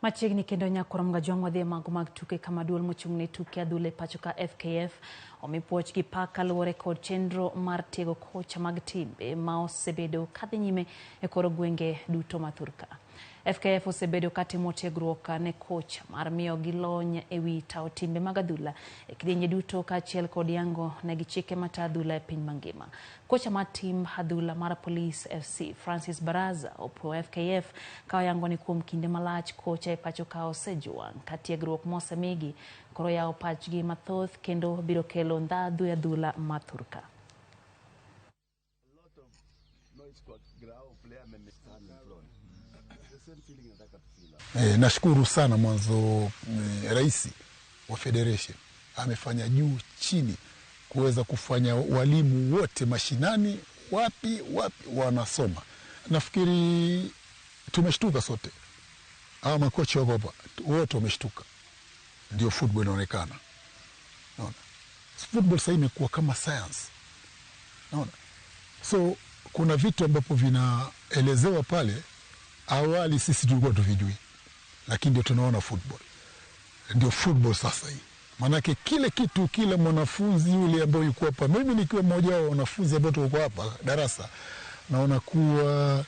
Machiegni kendo nyakoramga jwang'wa dhi mago mag tuke kama duol mochung'ne tuke adhula pachoka FKF omi puoch gi pak kaluwore kod chenro mar tiego kocha mag timbe ma osebedo kadhi nyime e kor gwenge duto mathurka. FKF osebedo katimo tiegruok ne kocha mar miyo gi lony e wi tawo timbe mag adhula e kidienje duto kaachiel kod yango ne gi chike mata adhula e piny mangima. Kocha mar tim adhula mar Police FC Francis Baraza opuo FKF ka yango ni kuom kinde malach kocha e pachoka osejwang' ka tiegruok mosemigi koro yawo pachgi mathoth kendo biro kelo ndhadhu e adhula mathurka. Nashukuru sana mwanzo rais wa federation amefanya juu chini kuweza kufanya walimu wote mashinani wapi wanasoma. Nafikiri tumeshtuka sote. Hawa makocha wako hapa wote wameshtuka. Ndio football inaonekana. Naona. Football sasa imekuwa kama science. Naona. So kuna vitu ambapo vinaelezewa pale awali sisi tulikuwa tuvijui. Lakini ndio tunaona football. Ndio football sasa hii. Manake kile kitu kile mwanafunzi yule ambaye yuko hapa, mimi nikiwa mmoja wa wanafunzi ambao tuko hapa darasa, naona kuwa